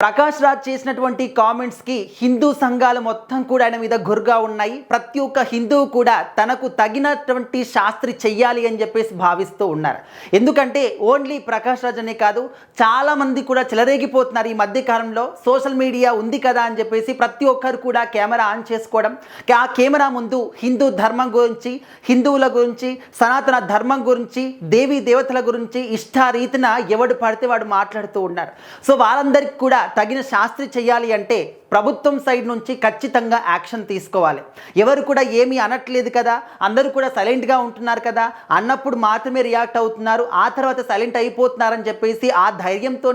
ప్రకాష్ రాజ్ చేసినటువంటి కామెంట్స్కి హిందూ సంఘాలు మొత్తం కూడా ఆయన మీద గుర్గా ఉన్నాయి. ప్రతి ఒక్క హిందువు కూడా తనకు తగినటువంటి శాస్త్రి చెయ్యాలి అని చెప్పేసి భావిస్తూ ఉన్నారు. ఎందుకంటే ఓన్లీ ప్రకాష్ రాజ్ అనే కాదు, చాలామంది కూడా చెలరేగిపోతున్నారు ఈ మధ్యకాలంలో. సోషల్ మీడియా ఉంది కదా అని చెప్పేసి ప్రతి ఒక్కరు కూడా కెమెరా ఆన్ చేసుకోవడం, ఆ కెమెరా ముందు హిందూ ధర్మం గురించి, హిందువుల గురించి, సనాతన ధర్మం గురించి, దేవీ దేవతల గురించి ఇష్టారీతిన ఎవడు పడితే వాడు మాట్లాడుతూ ఉన్నారు. సో వాళ్ళందరికీ కూడా తగిన శాస్త్రి చేయాలి అంటే ప్రభుత్వం సైడ్ నుంచి ఖచ్చితంగా యాక్షన్ తీసుకోవాలి. ఎవరు కూడా ఏమీ అనట్లేదు కదా, అందరూ కూడా సైలెంట్గా ఉంటున్నారు కదా, అన్నప్పుడు మాత్రమే రియాక్ట్ అవుతున్నారు, ఆ తర్వాత సైలెంట్ అయిపోతున్నారని చెప్పేసి ఆ ధైర్యంతో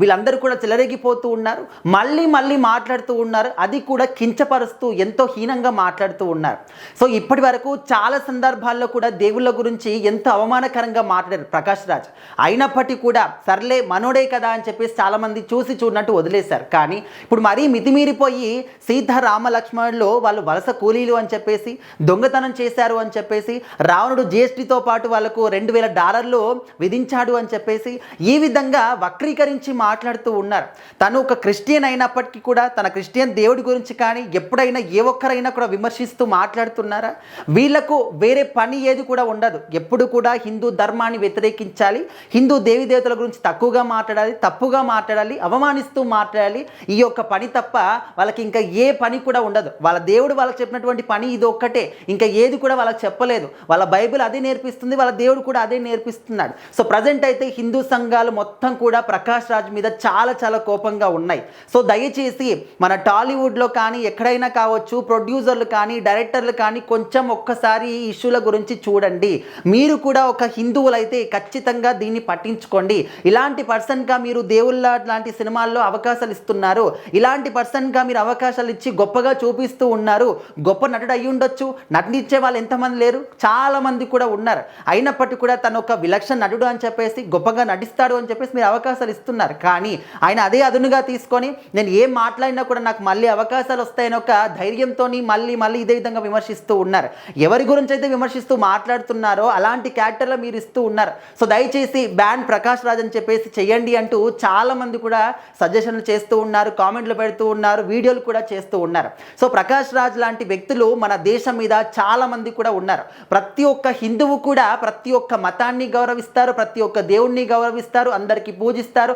వీళ్ళందరూ కూడా చెలరేగిపోతూ ఉన్నారు. మళ్ళీ మాట్లాడుతూ ఉన్నారు, అది కూడా కించపరుస్తూ ఎంతో హీనంగా మాట్లాడుతూ ఉన్నారు. సో ఇప్పటి వరకు చాలా సందర్భాల్లో కూడా దేవుళ్ళ గురించి ఎంతో అవమానకరంగా మాట్లాడారు ప్రకాష్ రాజ్. అయినప్పటికీ కూడా సర్లే మనోడే కదా అని చెప్పేసి చాలామంది చూసి చూడనట్టు వదిలేశారు. కానీ ఇప్పుడు మరీ మితిమీరిపోయి సీతారామ లక్ష్మణులు వాళ్ళు వలస కూలీలు అని చెప్పేసి, దొంగతనం చేశారు అని చెప్పేసి, రావణుడు జిఎస్టీతో పాటు వాళ్ళకు $2000 విధించాడు అని చెప్పేసి ఈ విధంగా వక్రీకరించి మాట్లాడుతూ ఉన్నారు. తను ఒక క్రిస్టియన్ అయినప్పటికీ కూడా తన క్రిస్టియన్ దేవుడి గురించి కానీ ఎప్పుడైనా ఏ ఒక్కరైనా కూడా విమర్శిస్తూ మాట్లాడుతున్నారా? వీళ్లకు వేరే పని ఏది కూడా ఉండదు. ఎప్పుడు కూడా హిందూ ధర్మాన్ని వ్యతిరేకించాలి, హిందూ దేవి దేవతల గురించి తక్కువగా మాట్లాడాలి, తప్పుగా మాట్లాడాలి, అవమానిస్తూ మాట్లాడాలి. ఈ యొక్క పని తప్ప వాళ్ళకి ఇంకా ఏ పని కూడా ఉండదు. వాళ్ళ దేవుడు వాళ్ళకి చెప్పినటువంటి పని ఇది ఒక్కటే, ఇంకా ఏది కూడా వాళ్ళకి చెప్పలేదు. వాళ్ళ బైబిల్ అదే నేర్పిస్తుంది, వాళ్ళ దేవుడు కూడా అదే నేర్పిస్తున్నాడు. సో ప్రజెంట్ అయితే హిందూ సంఘాలు మొత్తం కూడా ప్రకాష్ రాజ్ మీద చాలా కోపంగా ఉన్నాయి. సో దయచేసి మన టాలీవుడ్లో కానీ ఎక్కడైనా కావచ్చు, ప్రొడ్యూసర్లు కానీ డైరెక్టర్లు కానీ కొంచెం ఒక్కసారి ఈ ఇష్యూల గురించి చూడండి. మీరు కూడా ఒక హిందువులైతే ఖచ్చితంగా దీన్ని పట్టించుకోండి. ఇలాంటి పర్సన్గా మీరు దేవుళ్ళ లాంటి సినిమాల్లో అవకాశాలు ఇస్తున్నారు, ఇలాంటి పర్సన్గా మీరు అవకాశాలు ఇచ్చి గొప్పగా చూపిస్తూ ఉన్నారు. గొప్ప నటుడు అయ్యి ఉండొచ్చు, నటించే వాళ్ళు ఎంతమంది లేరు, చాలామంది కూడా ఉన్నారు. అయినప్పటికీ కూడా తను ఒక విలక్షణ నటుడు అని చెప్పేసి, గొప్పగా నటిస్తాడు అని చెప్పేసి మీరు అవకాశాలు ఇస్తున్నారు. కానీ ఆయన అదే అదునుగా తీసుకొని నేను ఏం మాట్లాడినా కూడా నాకు మళ్ళీ అవకాశాలు వస్తాయని ఒక ధైర్యంతో మళ్ళీ ఇదే విధంగా విమర్శిస్తూ ఉన్నారు. ఎవరి గురించి అయితే విమర్శిస్తూ మాట్లాడుతున్నారో అలాంటి క్యారెక్టర్లు మీరు ఇస్తూ ఉన్నారు. సో దయచేసి బ్యాన్ ప్రకాష్ రాజ్ అని చెప్పేసి చెయ్యండి అంటూ చాలామంది కూడా సజెషన్లు చేస్తూ ఉన్నారు, కామెంట్లు పెడుతూ ఉన్నారు, వీడియోలు కూడా చేస్తూ ఉన్నారు. సో ప్రకాష్ రాజ్ లాంటి వ్యక్తులు మన దేశం మీద చాలామంది కూడా ఉన్నారు. ప్రతి ఒక్క హిందువు కూడా ప్రతి ఒక్క మతాన్ని గౌరవిస్తారు, ప్రతి ఒక్క దేవుణ్ణి గౌరవిస్తారు, అందరికీ పూజిస్తారు,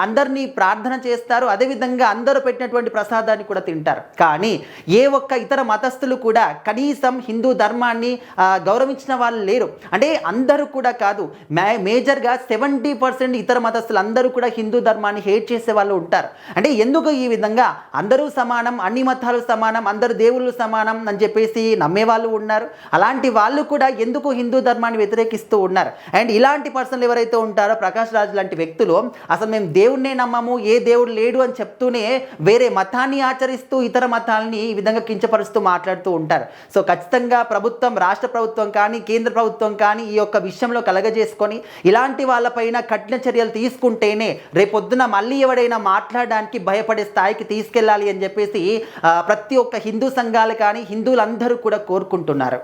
అందరినీ ప్రార్థన చేస్తారు, అదేవిధంగా అందరూ పెట్టినటువంటి ప్రసాదాన్ని కూడా తింటారు. కానీ ఏ ఒక్క ఇతర మతస్థులు కూడా కనీసం హిందూ ధర్మాన్ని గౌరవించిన వాళ్ళు లేరు. అంటే అందరూ కూడా కాదు, మేజర్గా 70% ఇతర మతస్థులు అందరూ కూడా హిందూ ధర్మాన్ని హేట్ చేసే వాళ్ళు ఉంటారు. అంటే ఎందుకు ఈ విధంగా అందరూ సమానం, అన్ని మతాలు సమానం, అందరు దేవుళ్ళు సమానం అని చెప్పేసి నమ్మే వాళ్ళు ఉన్నారు. అలాంటి వాళ్ళు కూడా ఎందుకు హిందూ ధర్మాన్ని వ్యతిరేకిస్తూ ఉన్నారు? అండ్ ఇలాంటి పర్సన్లు ఎవరైతే ఉంటారో ప్రకాష్ రాజ్ లాంటి వ్యక్తులు అసలు మేము దేవుడినే నమ్మము, ఏ దేవుడు లేడు అని చెప్తూనే వేరే మతాన్ని ఆచరిస్తూ ఇతర మతాలని ఈ విధంగా కించపరుస్తూ మాట్లాడుతూ ఉంటారు. సో ఖచ్చితంగా ప్రభుత్వం, రాష్ట్ర ప్రభుత్వం కానీ కేంద్ర ప్రభుత్వం కానీ ఈ యొక్క విషయంలో కలగజేసుకొని ఇలాంటి వాళ్ళపైన కఠిన చర్యలు తీసుకుంటేనే రేపొద్దున మళ్ళీ ఎవడైనా మాట్లాడడానికి భయపడే స్థాయికి తీసుకెళ్ళాలి అని చెప్పేసి ప్రతి ఒక్క హిందూ సంఘాలు కానీ హిందువులందరూ కూడా కోరుకుంటున్నారు.